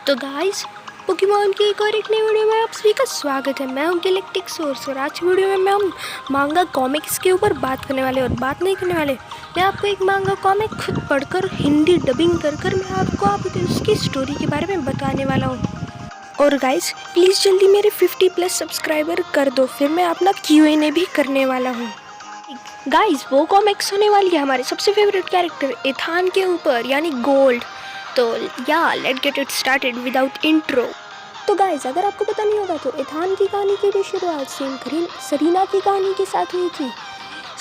तो guys, Pokemon की एक और एक नई वीडियो में आप सभी का स्वागत है। मैं हूं गैलेक्टिक सोर्स और आज की वीडियो में हम मांगा कॉमिक्स के ऊपर बात करने वाले और बात नहीं करने वाले। मैं आपको एक मांगा कॉमिक खुद पढ़कर हिंदी डबिंग कर मैं आपको उसकी स्टोरी के बारे में बताने वाला हूँ। और गाइस, प्लीज़ जल्दी मेरे 50+ सब्सक्राइबर कर दो, फिर मैं अपना Q&A भी करने वाला हूँ। गाइस, वो कॉमिक्स होने वाली है हमारे सबसे फेवरेट कैरेक्टर एथान के ऊपर, यानी गोल्ड। तो या let get it started without intro. तो गाइस, अगर आपको पता नहीं होगा तो एथान की कहानी की भी शुरुआत सरीना की कहानी के साथ हुई थी।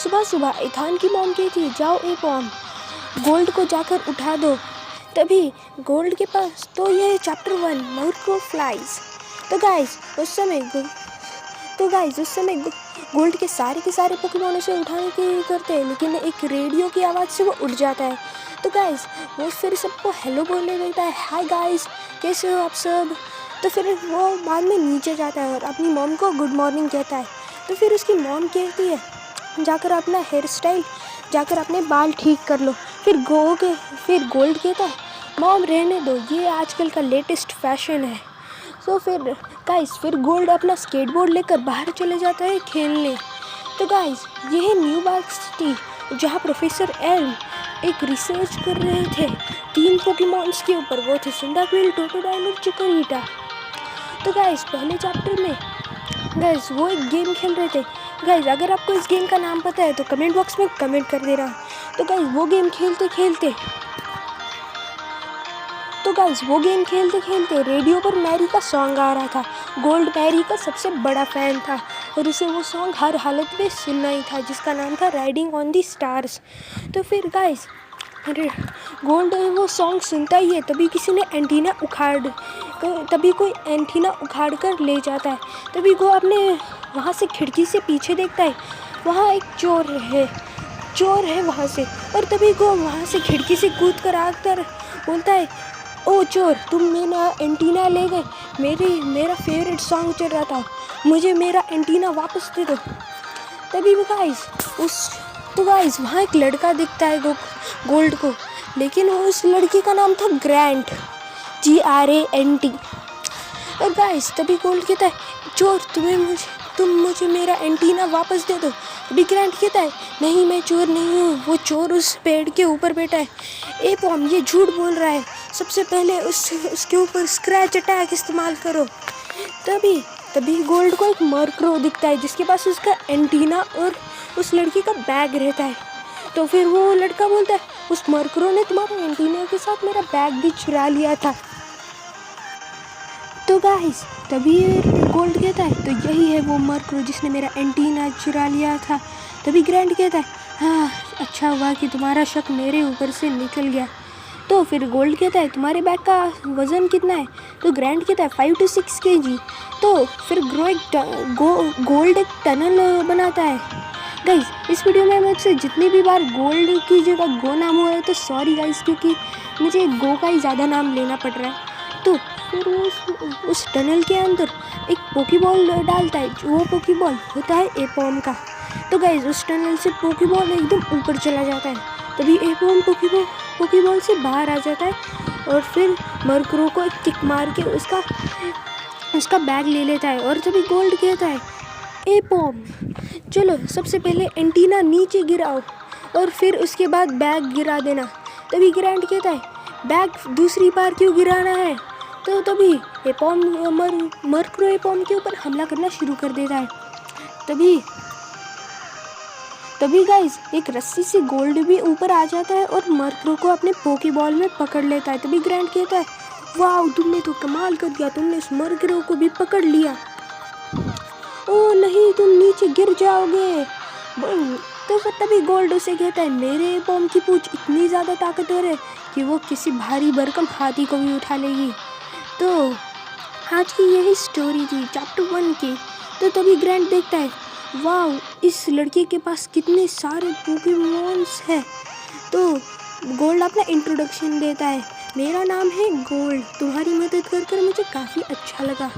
सुबह सुबह एथान की मॉम कहती थी, जाओ ए पॉम, गोल्ड को जाकर उठा दो। तभी गोल्ड के पास तो ये चैप्टर 1 मर्को फ्लाइज। तो गाइस उस समय गोल्ड के सारे पोकेमॉन उसे उठाने की करते हैं, लेकिन एक रेडियो की आवाज़ से वो उठ जाता है। तो गाइस वो फिर सबको हेलो बोलने लगता है, हाय गाइस, कैसे हो आप सब। तो फिर वो बाद में नीचे जाता है और अपनी मॉम को गुड मॉर्निंग कहता है। तो फिर उसकी मॉम कहती है, जाकर अपना हेयर स्टाइल, जाकर अपने बाल ठीक कर लो। फिर गोल्ड कहता है, मॉम रहने दो, ये आजकल का लेटेस्ट फैशन है। तो फिर गोल्ड अपना स्केटबोर्ड लेकर बाहर चले जाता है खेलने। तो गाइस ये है न्यू बार्क सिटी, जहाँ प्रोफेसर एल एक रिसर्च कर रहे थे 3 पोकेमॉन्स के ऊपर। वो थे सिंदाक्विल, टोटोडाइल और चिकोरीटा। तो गाइस पहले चैप्टर में गाइस वो एक गेम खेल रहे थे। गाइस अगर आपको इस गेम का नाम पता है तो कमेंट बॉक्स में कमेंट कर देना। तो गाइस वो गेम खेलते खेलते रेडियो पर मैरी का सॉन्ग आ रहा था। गोल्ड मैरी का सबसे बड़ा फ़ैन था और उसे वो सॉन्ग हर हालत में सुनना ही था, जिसका नाम था राइडिंग ऑन दी स्टार्स। तो फिर गाइस गोल्ड वो सॉन्ग सुनता ही है, तभी कोई एंटीना उखाड़ कर ले जाता है। तभी वो अपने वहाँ से खिड़की से पीछे देखता है, वहाँ एक चोर है वहाँ से। और तभी वो वहाँ से खिड़की से कूद कर आकर बोलता है, ओ चोर, तुम मेरा एंटीना ले गए, मेरा फेवरेट सॉन्ग चल रहा था, मुझे मेरा एंटीना वापस दे दो। तभी गाइस वहाँ एक लड़का दिखता है गोल्ड को, लेकिन उस लड़के का नाम था ग्रैंट, GRANT। और गाइस तभी गोल्ड कहता है, चोर, तुम मुझे मेरा एंटीना वापस दे दो। अभी ग्रैंट कहता है, नहीं, मैं चोर नहीं हूँ, वो चोर उस पेड़ के ऊपर बैठा है। ए पॉम, ये झूठ बोल रहा है, सबसे पहले उसके ऊपर स्क्रैच अटैक इस्तेमाल करो। तभी गोल्ड को एक मर्क्रो दिखता है, जिसके पास उसका एंटीना और उस लड़की का बैग रहता है। तो फिर वो लड़का बोलता है, उस मर्क्रो ने तुम्हारे एंटीना के साथ मेरा बैग भी चुरा लिया था। तो गाइस तभी गोल्ड कहता है, तो यही है वो मर्क्रो जिसने मेरा एंटीना चुरा लिया था। तभी ग्रैंट कहता है, हाँ, अच्छा हुआ कि तुम्हारा शक मेरे ऊपर से निकल गया। तो फिर गोल्ड कहता है, तुम्हारे बैग का वज़न कितना है। तो ग्रैंट कहता है 5 to 6 kg। तो फिर गोल्ड एक टनल बनाता है। गाइस इस वीडियो में मुझसे जितनी भी बार गोल्ड की जगह गो नाम हुआ है तो सॉरी गाइस, क्योंकि मुझे गो का ही ज़्यादा नाम लेना पड़ रहा है। तो फिर उस टनल के अंदर एक पोकेबॉल डालता है, जो वो पोकेबॉल होता है एपॉम का। तो गाइस उस टनल से पोकेबॉल एकदम ऊपर चला जाता है। तभी एपॉम पोकेबॉल से बाहर आ जाता है और फिर मर्क्रो को एक किक मार के उसका बैग ले लेता है। और तभी गोल्ड कहता है, एपॉम, चलो सबसे पहले एंटीना नीचे गिराओ और फिर उसके बाद बैग गिरा देना। तभी ग्रैंट कहता है, बैग दूसरी बार क्यों गिराना है। तो तभी मर्क्रो एपॉम के ऊपर हमला करना शुरू कर देता है। तभी गाइस एक रस्सी से गोल्ड भी ऊपर आ जाता है और मर्क्रो को अपने पोकेबॉल में पकड़ लेता है। तभी ग्रैंट कहता है, वाह, तुमने तो कमाल कर दिया, तुमने उस मर्क्रो को भी पकड़ लिया। ओ नहीं, तुम नीचे गिर जाओगे। तो फिर तभी गोल्ड उसे कहता है, मेरे एपॉम की पूंछ इतनी ज़्यादा ताकतवर है कि वो किसी भारी भरकम हाथी को भी उठा लेगी। तो आज की यही स्टोरी थी चैप्टर 1 की। तो तभी ग्रैंट देखता है, वाह, इस लड़के के पास कितने सारे पोकेमॉन्स हैं। तो गोल्ड अपना इंट्रोडक्शन देता है, मेरा नाम है गोल्ड, तुम्हारी मदद कर मुझे काफ़ी अच्छा लगा।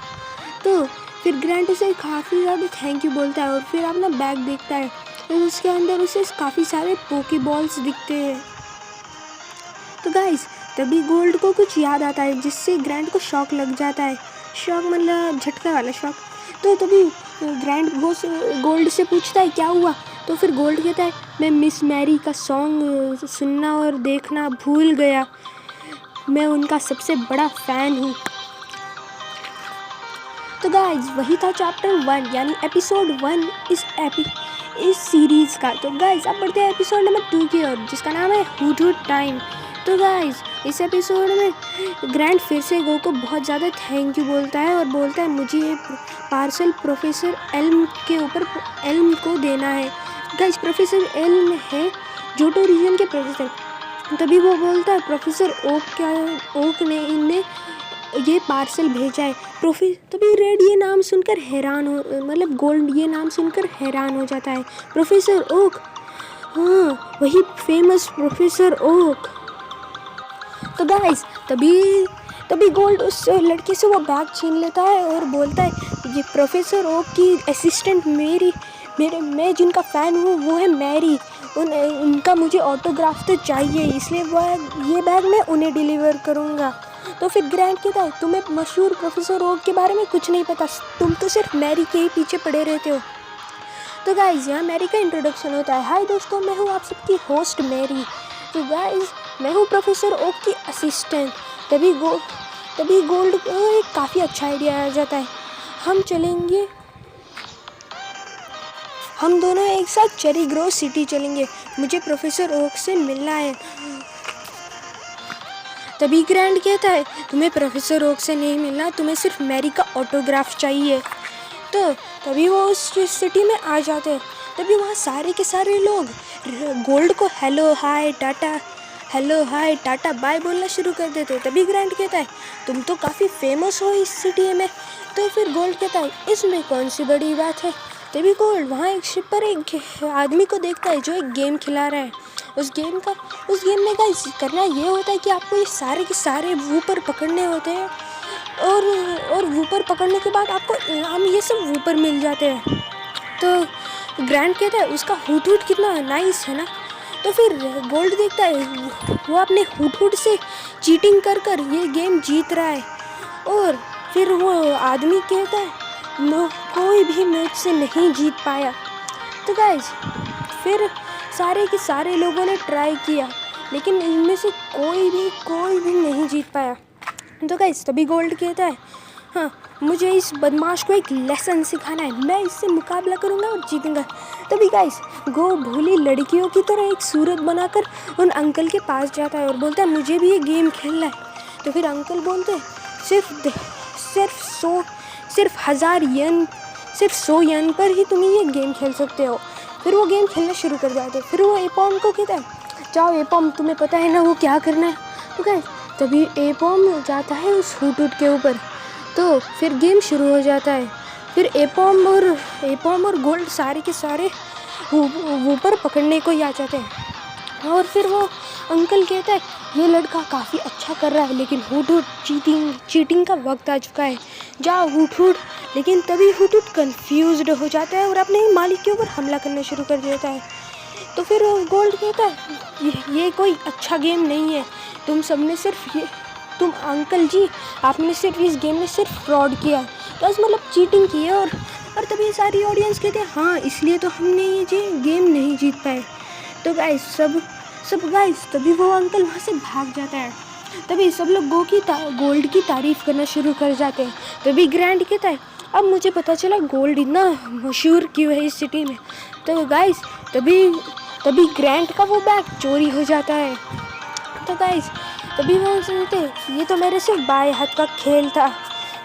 तो फिर ग्रैंट उसे काफ़ी ज़्यादा थैंक यू बोलता है और फिर अपना बैग देखता है तो उसके अंदर उसे काफ़ी सारे पोकेबॉल्स दिखते हैं। तो गाइस तभी गोल्ड को कुछ याद आता है जिससे ग्रैंड को शॉक लग जाता है। शॉक मतलब झटका वाला शॉक। तो तभी ग्रैंड गोल्ड से पूछता है क्या हुआ। तो फिर गोल्ड कहता है मैं मिस मैरी का सॉन्ग सुनना और देखना भूल गया, मैं उनका सबसे बड़ा फ़ैन हूँ। तो गाइज वही था चैप्टर 1 यानी एपिसोड 1 इस सीरीज़ का। तो गाइज अब बढ़ते हैं एपिसोड नंबर 2 की ओर जिसका नाम है हुड टाइम। तो गाइज इस एपिसोड में ग्रैंड फिर से गो को बहुत ज़्यादा थैंक यू बोलता है और बोलता है मुझे ये पार्सल प्रोफेसर एल्म को देना है। गाइज प्रोफेसर एल्म है जोटो रीजन के प्रोफेसर। तभी वो बोलता है प्रोफेसर ओक ने इन्हें ये पार्सल भेजा है। तभी रेड ये नाम सुनकर हैरान हो मतलब गोल्ड ये नाम सुनकर हैरान हो जाता है। प्रोफेसर ओक, हाँ वही फेमस प्रोफेसर ओक। तो गाइस तभी गोल्ड उस लड़के से वो बैग छीन लेता है और बोलता है ये प्रोफेसर ओक की असिस्टेंट मैं जिनका फ़ैन हूँ वो है मैरी, उनका मुझे ऑटोग्राफ तो चाहिए, इसलिए ये बैग मैं उन्हें डिलीवर करूँगा। तो फिर ग्रैंड कहता है तुम्हें मशहूर प्रोफेसर ओक के बारे में कुछ नहीं पता, तुम तो सिर्फ मैरी के ही पीछे पड़े रहते हो। तो गाइज़ यहाँ मैरी का इंट्रोडक्शन होता है। हाय दोस्तों, मैं हूँ आप सबकी होस्ट मैरी। तो गाइज़ मैं हूँ प्रोफेसर ओक की असिस्टेंट। तभी गोल्ड को एक काफ़ी अच्छा आइडिया आ जाता है। हम दोनों एक साथ चेरी ग्रोव सिटी चलेंगे, मुझे प्रोफेसर ओक से मिलना है। तभी ग्रैंड कहता है तुम्हें प्रोफेसर ओक से नहीं मिलना, तुम्हें सिर्फ मैरी का ऑटोग्राफ चाहिए। तो तभी वो उस सिटी में आ जाते हैं। तभी वहाँ सारे के सारे लोग गोल्ड को हेलो हाय टाटा बाय बोलना शुरू कर देते। तभी ग्रैंड कहता है तुम तो काफ़ी फेमस हो इस सिटी में। तो फिर गोल्ड कहता है इसमें कौन सी बड़ी बात है। तभी गोल्ड वहाँ एक शिप पर एक आदमी को देखता है जो एक गेम खिला रहा है। उस गेम में गाइस करना ये होता है कि आपको ये सारे के सारे वूपर पकड़ने होते हैं और वूपर पकड़ने के बाद आपको इनाम ये सब वूपर मिल जाते हैं। तो ग्रैंड कहता है उसका हुट कितना नाइस है ना। तो फिर गोल्ड देखता है वो अपने हुट से चीटिंग कर ये गेम जीत रहा है। और फिर वो आदमी कहता है कोई भी मुझसे नहीं जीत पाया। तो गाइस फिर सारे के सारे लोगों ने ट्राई किया लेकिन इनमें से कोई भी नहीं जीत पाया। तो गाइस तभी गोल्ड कहता है हाँ मुझे इस बदमाश को एक लेसन सिखाना है, मैं इससे मुकाबला करूँगा और जीतूँगा। तभी गाइस गो भोली लड़कियों की तरह एक सूरत बनाकर उन अंकल के पास जाता है और बोलता है मुझे भी ये गेम खेलना है। तो फिर अंकल बोलते हैं सिर्फ 100 येन पर ही तुम ये गेम खेल सकते हो। फिर वो गेम खेलना शुरू कर जाते हैं। फिर वो एपॉम को कहता है जाओ एपॉम, तुम्हें पता है ना वो क्या करना है। तो गाइस तभी एपॉम जाता है उस हुट के ऊपर। तो फिर गेम शुरू हो जाता है। फिर एपॉम और गोल्ड सारे के सारे ऊपर पकड़ने को ही आ जाते हैं। और फिर वो अंकल कहता है ये लड़का काफ़ी अच्छा कर रहा है लेकिन हुट चीटिंग का वक्त आ चुका है, जाओ हुट। लेकिन तभी हुट कंफ्यूज्ड हो जाता है और अपने मालिक के ऊपर हमला करना शुरू कर देता है। तो फिर गोल्ड कहता है ये कोई अच्छा गेम नहीं है, तुम अंकल जी आपने सिर्फ इस गेम में सिर्फ फ्रॉड किया, तो मतलब चीटिंग की है। और तभी सारी ऑडियंस कहते हैं हाँ इसलिए तो हमने ये गेम नहीं जीत पाए। तो गाइस सब गाइस तभी वो अंकल वहाँ से भाग जाता है। तभी सब लोग गोल्ड की तारीफ़ करना शुरू कर जाते हैं। तभी ग्रैंड कहता है अब मुझे पता चला गोल्ड इतना मशहूर क्यों है इस सिटी में। तो गाइस तभी ग्रैंड का वो बैग चोरी हो जाता है। तो गाइस तभी वो सोचते ये तो मेरे सिर्फ बाएं हाथ का खेल था।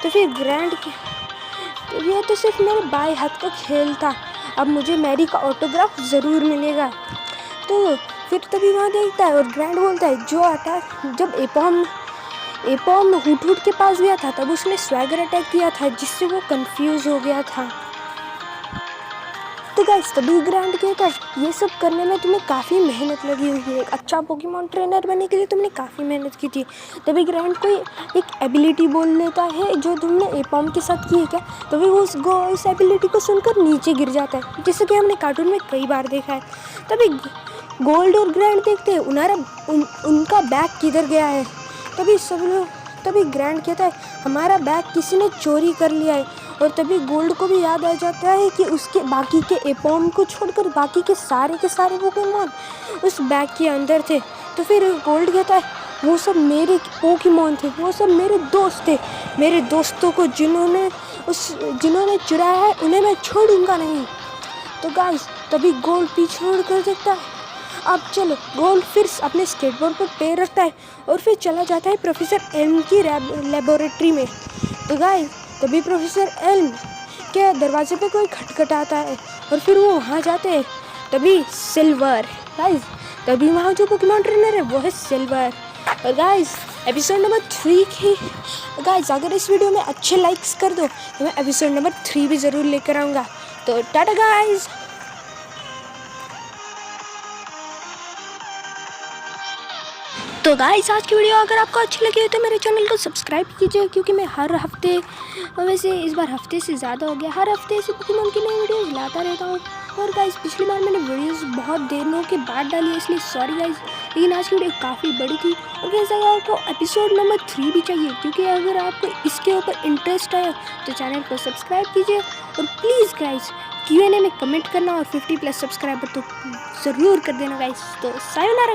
तो फिर ग्रैंड तो ये तो सिर्फ मेरे बाएं हाथ का खेल था, अब मुझे मैरी का ऑटोग्राफ ज़रूर मिलेगा। तो फिर तभी वहाँ देखता है और ग्रैंड बोलता है जब एपॉम हुट के पास गया था तब उसने स्वैगर अटैक किया था जिससे वो कंफ्यूज हो गया था। तो गाइस तभी ग्रैंड कहता है ये सब करने में तुम्हें काफ़ी मेहनत लगी हुई है, एक अच्छा पोकेमॉन ट्रेनर बनने के लिए तुमने काफ़ी मेहनत की थी। तभी ग्रैंड को एक एबिलिटी बोल लेता है जो तुमने एपॉम के साथ की है क्या। तभी वो उस एबिलिटी को सुनकर नीचे गिर जाता है जैसे कि हमने कार्टून में कई बार देखा है। तभी गोल्ड और ग्रैंड देखते हैं उनका बैग किधर गया है। तभी ग्रैंड कहता है हमारा बैग किसी ने चोरी कर लिया है। और तभी गोल्ड को भी याद आ जाता है कि उसके बाकी के एपॉन को छोड़कर बाकी के सारे पोकेमॉन उस बैग के अंदर थे। तो फिर गोल्ड कहता है वो सब मेरे पोकेमॉन थे, वो सब मेरे दोस्त थे, मेरे दोस्तों को जिन्होंने चुराया है उन्हें मैं छोड़ूंगा नहीं। तो गाइस तभी गोल्ड पीछे मुड़ कर देखता है। अब चलो गोल्ड फिर अपने स्केटबोर्ड पर पैर रखता है और फिर चला जाता है प्रोफेसर एल्म की लेबोरेटरी में। तो गाइस तभी प्रोफेसर एल्म के दरवाजे पे कोई खटखटाता है और फिर वो वहाँ जाते हैं। तभी सिल्वर गाइस तभी वहाँ जो पोकेमॉन ट्रेनर है वो है सिल्वर। और गाइस एपिसोड नंबर 3 की गाइस अगर इस वीडियो में अच्छे लाइक्स कर दो तो मैं एपिसोड नंबर 3 भी ज़रूर लेकर आऊँगा। तो टाटा गाइस। तो गाइस आज की वीडियो अगर आपको अच्छी लगी हो तो मेरे चैनल को सब्सक्राइब कीजिए, क्योंकि मैं हर हफ्ते, वैसे इस बार हफ्ते से ज़्यादा हो गया, हर हफ्ते ऐसे पोकेमॉन की नई वीडियोस लाता रहता हूँ। और गाइस पिछली बार मैंने वीडियोस बहुत दिनों के बाद डाली है, इसलिए सॉरी गाइस, लेकिन आज की वीडियो काफ़ी बड़ी थी। और कैसे आपको एपिसोड नंबर 3 भी चाहिए, क्योंकि अगर आपको इसके ऊपर इंटरेस्ट आया तो चैनल को सब्सक्राइब कीजिए। और प्लीज़ गाइस Q&A में कमेंट करना और 50+ सब्सक्राइबर तो ज़रूर कर देना गाइस। तो सायोनारा।